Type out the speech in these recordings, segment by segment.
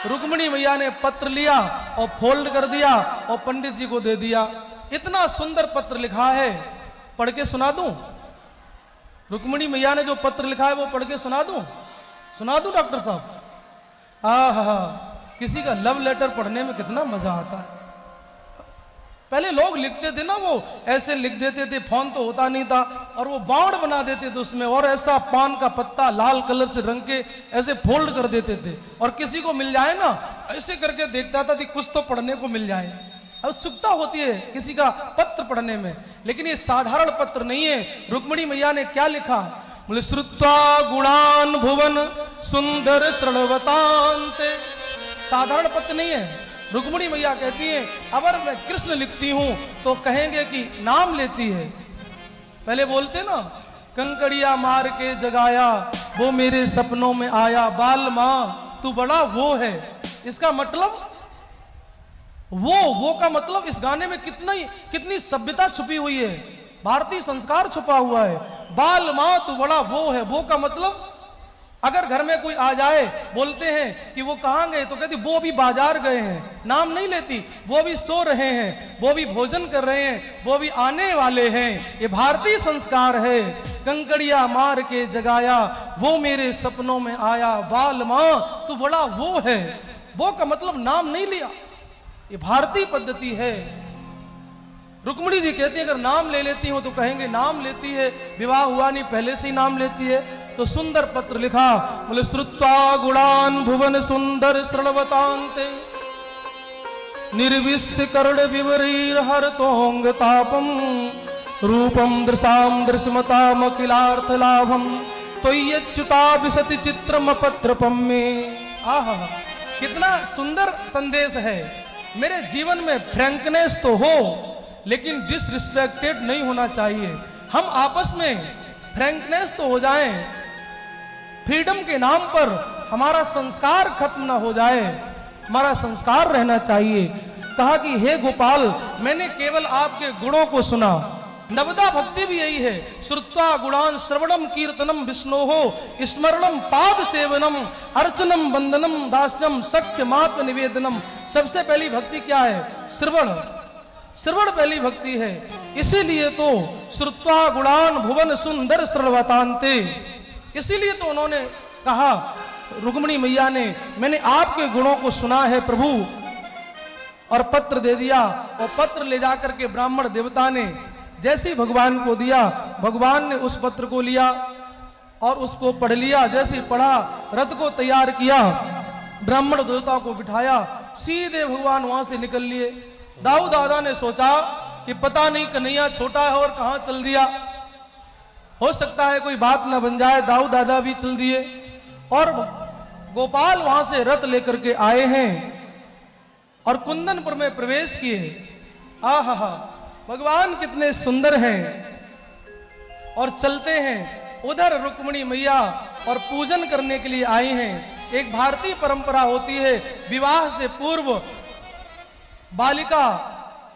रुक्मिणी मैया ने पत्र लिया और फोल्ड कर दिया और पंडित जी को दे दिया। इतना सुंदर पत्र लिखा है, पढ़ के सुना दूं? रुक्मिणी मैया ने जो पत्र लिखा है वो पढ़ के सुना दूं डॉक्टर साहब? आहा, किसी का लव लेटर पढ़ने में कितना मजा आता है। पहले लोग लिखते थे ना, वो ऐसे लिख देते थे, फोन तो होता नहीं था, और वो बाउंड बना देते थे उसमें, और ऐसा पान का पत्ता लाल कलर से रंग के ऐसे फोल्ड कर देते थे, और किसी को मिल जाए ना ऐसे करके देखता था कि कुछ तो पढ़ने को मिल जाए। उत्सुकता होती है किसी का पत्र पढ़ने में, लेकिन ये साधारण पत्र नहीं है। रुक्मिणी मैया ने क्या लिखा? बोले श्रुत्वा गुणान भुवन सुंदर श्रणवतांते। साधारण पत्र नहीं है। रुक्मिणी मैया कहती है अगर मैं कृष्ण लिखती हूं तो कहेंगे कि नाम लेती है। पहले बोलते ना, कंकड़िया मार के जगाया वो मेरे सपनों में आया, बाल माँ तू बड़ा वो है। इसका मतलब वो का मतलब इस गाने में कितनी सभ्यता छुपी हुई है, भारतीय संस्कार छुपा हुआ है। बाल माँ तू बड़ा वो है, वो का मतलब अगर घर में कोई आ जाए, बोलते हैं कि वो कहाँ गए, तो कहती वो भी बाजार गए हैं, नाम नहीं लेती। वो भी सो रहे हैं, वो भी भोजन कर रहे हैं, वो भी आने वाले हैं। ये भारतीय संस्कार है। कंकड़िया मार के जगाया वो मेरे सपनों में आया, बाल माँ तू बड़ा वो है। वो का मतलब नाम नहीं लिया, ये भारतीय पद्धति है। रुक्मिणी जी कहती है अगर नाम ले लेती हूं तो कहेंगे नाम लेती है, विवाह हुआ नहीं पहले से ही नाम लेती है। तो सुंदर पत्र लिखा, बोले श्रुत्वा गुणान भुवन सुंदर श्रणवतांते निर्विश्य कर्ण विवरीर हर तोंग तापम रूपम दृशाम दृश्मताम अखिलार्थ लाभम तो यच्युता विशति चित्रम पत्रपम में। आहा, कितना सुंदर संदेश है। मेरे जीवन में फ्रैंकनेस तो हो, लेकिन डिसरिस्पेक्टेड नहीं होना चाहिए। हम आपस में फ्रैंकनेस तो हो जाएं, फ्रीडम के नाम पर हमारा संस्कार खत्म ना हो जाए, हमारा संस्कार रहना चाहिए। कहा कि हे गोपाल, मैंने केवल आपके गुणों को सुना। नवदा भक्ति भी यही है। श्रुत्वा गुणान श्रवणम कीर्तनम विष्णोहो स्मरणम पाद सेवनम अर्चनम वंदनम दास्यम सख्य मात्र निवेदनम। सबसे पहली भक्ति क्या है? श्रवण। श्रवण पहली भक्ति है। इसीलिए तो श्रुत्वा गुणान भुवन सुंदर श्रवतांते, इसीलिए तो उन्होंने कहा, रुक्मिणी मैया ने, मैंने आपके गुणों को सुना है प्रभु, और पत्र दे दिया। और पत्र ले जाकर के ब्राह्मण देवता ने जैसे भगवान को दिया, भगवान ने उस पत्र को लिया और उसको पढ़ लिया। जैसे पढ़ा, रथ को तैयार किया, ब्राह्मण देवता को बिठाया, सीधे भगवान वहां से निकल लिए। दाऊ दादा ने सोचा कि पता नहीं कन्हैया छोटा है और कहां चल दिया, हो सकता है कोई बात ना बन जाए। दाऊ दादा भी चल दिए और गोपाल वहां से रथ लेकर के आए हैं और कुंदनपुर में प्रवेश किए। आहा, भगवान कितने सुंदर हैं। और चलते हैं उधर रुक्मिणी मैया और पूजन करने के लिए आई हैं। एक भारतीय परंपरा होती है, विवाह से पूर्व बालिका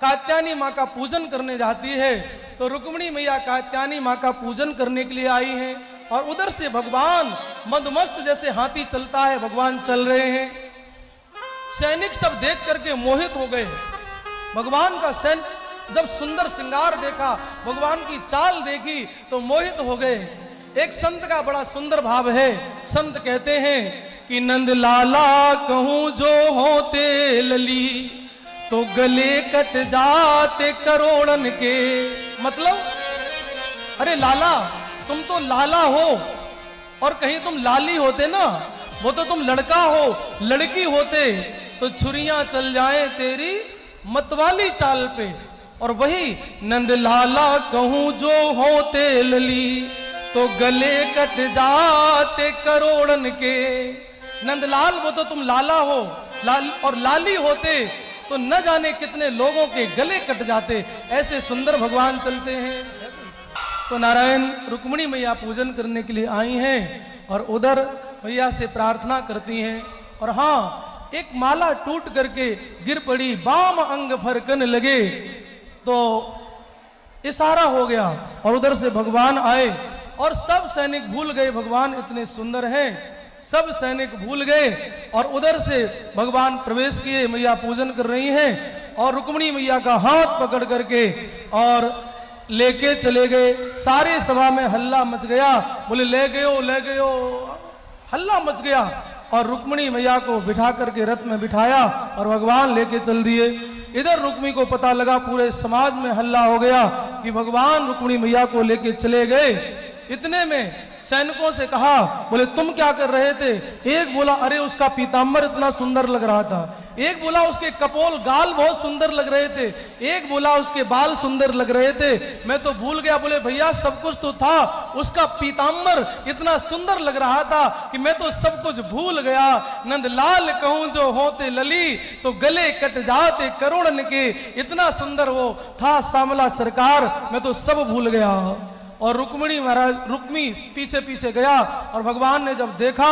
कात्यायनी माँ का पूजन करने जाती है। तो रुक्मिणी मैया कात्यायनी माँ का पूजन करने के लिए आई हैं और उधर से भगवान मदमस्त जैसे हाथी चलता है, भगवान चल रहे हैं। सैनिक सब देख करके मोहित हो गए। भगवान का जब सुंदर श्रृंगार देखा, भगवान की चाल देखी तो मोहित हो गए। एक संत का बड़ा सुंदर भाव है। संत कहते हैं कि नंद लाला कहूं जो होते लली तो गले कट जाते करोड़न के। मतलब अरे लाला, तुम तो लाला हो, और कहीं तुम लाली होते ना, वो तो तुम लड़का हो, लड़की होते तो छुरियां चल जाएं तेरी मतवाली चाल पे। और वही नंद लाला कहूं जो होते लली तो गले कट जाते करोड़न के। नंदलाल, वो तो तुम लाला हो, और लाली होते तो न जाने कितने लोगों के गले कट जाते। ऐसे सुंदर भगवान चलते हैं। तो नारायण रुक्मिणी मैया पूजन करने के लिए आई हैं और उधर मैया से प्रार्थना करती हैं। और हाँ, एक माला टूट करके गिर पड़ी, बाम अंग फरकन लगे, तो इशारा हो गया और उधर से भगवान आए और सब सैनिक भूल गए भगवान इतने सुंदर हैं। सब सैनिक भूल गए और उधर से भगवान प्रवेश किए। मैया पूजन कर रही हैं और रुक्मिणी मैया का हाथ पकड़ करके और लेके चले गए। सारे सभा में हल्ला मच गया, बोले ले गयो, हल्ला मच गया। और रुक्मिणी मैया को बिठा करके रथ में बिठाया और भगवान लेके चल दिए। इधर रुक्मिणी को पता लगा, पूरे समाज में हल्ला हो गया कि भगवान रुक्मिणी मैया को लेके चले गए। इतने में सैनिकों से कहा, बोले तुम क्या कर रहे थे? एक बोला अरे उसका पीताम्बर इतना सुंदर लग रहा था, एक बोला उसके कपोल गाल बहुत सुंदर लग रहे थे, एक बोला उसके बाल सुंदर लग रहे थे, मैं तो भूल गया। बोले भैया सब कुछ तो था, उसका पीताम्बर इतना सुंदर लग रहा था कि मैं तो सब कुछ भूल गया। नंदलाल कहूं जो होते लली, तो गले कट जाते करुणन के, इतना सुंदर वो था सामला सरकार, मैं तो सब भूल गया। और रुक्मी पीछे पीछे गया और भगवान ने जब देखा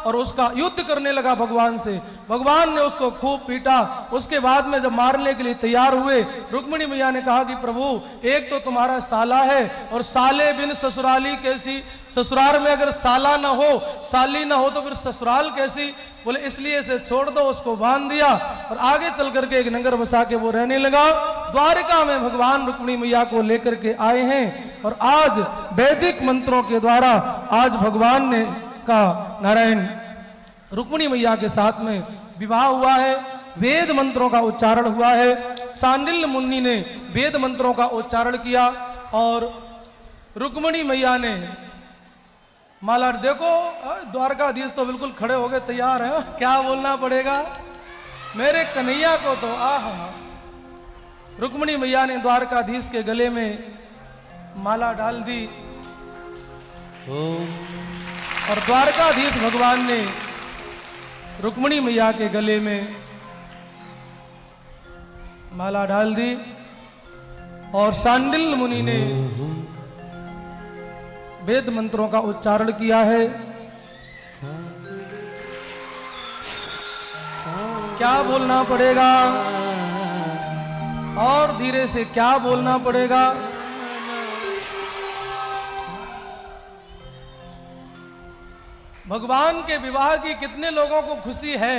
और उसका युद्ध करने लगा भगवान से, भगवान ने उसको खूब पीटा। उसके बाद में जब मारने के लिए तैयार हुए, रुक्मिणी मैया ने कहा कि प्रभु एक तो तुम्हारा साला है और साले बिन ससुराली कैसी, ससुराल में अगर साला ना हो, साली ना हो तो फिर ससुराल कैसी? बोले इसलिए इसे छोड़ दो। उसको बांध दिया और आगे चल करके एक नगर बसा के वो रहने लगा। द्वारका में भगवान रुक्मिणी मैया को लेकर के आए हैं और आज वैदिक मंत्रों के द्वारा आज भगवान ने का नारायण रुक्मिणी मैया के साथ में विवाह हुआ है। वेद मंत्रों का उच्चारण हुआ है। सांडिल्य मुनि ने वेद मंत्रों का उच्चारण किया और रुक्मिणी मैया ने माला, देखो द्वारकाधीश तो बिल्कुल खड़े हो गए, तैयार है, क्या बोलना पड़ेगा मेरे कन्हैया को तो। आहा, रुक्मिणी मैया ने द्वारकाधीश के गले में माला डाल दी और द्वारकाधीश भगवान ने रुक्मिणी मैया के गले में माला डाल दी और सांडिल्य मुनि ने वेद मंत्रों का उच्चारण किया है। क्या बोलना पड़ेगा और धीरे से क्या बोलना पड़ेगा? भगवान के विवाह की कितने लोगों को खुशी है?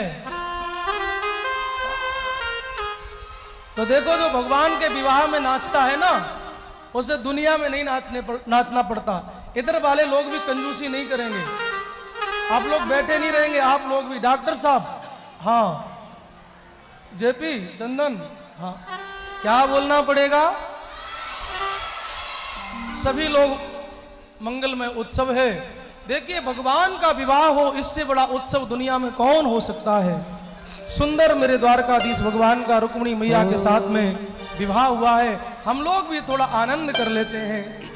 तो देखो जो भगवान के विवाह में नाचता है ना, उसे दुनिया में नहीं नाचना पड़ता। इधर वाले लोग भी कंजूसी नहीं करेंगे, आप लोग बैठे नहीं रहेंगे, आप लोग भी। डॉक्टर साहब, हाँ, जेपी चंदन, हाँ, क्या बोलना पड़ेगा? सभी लोग मंगलमय उत्सव है। देखिए भगवान का विवाह हो, इससे बड़ा उत्सव दुनिया में कौन हो सकता है। सुंदर मेरे द्वारकाधीश भगवान का रुक्मिणी मैया के साथ में विवाह हुआ है। हम लोग भी थोड़ा आनंद कर लेते हैं।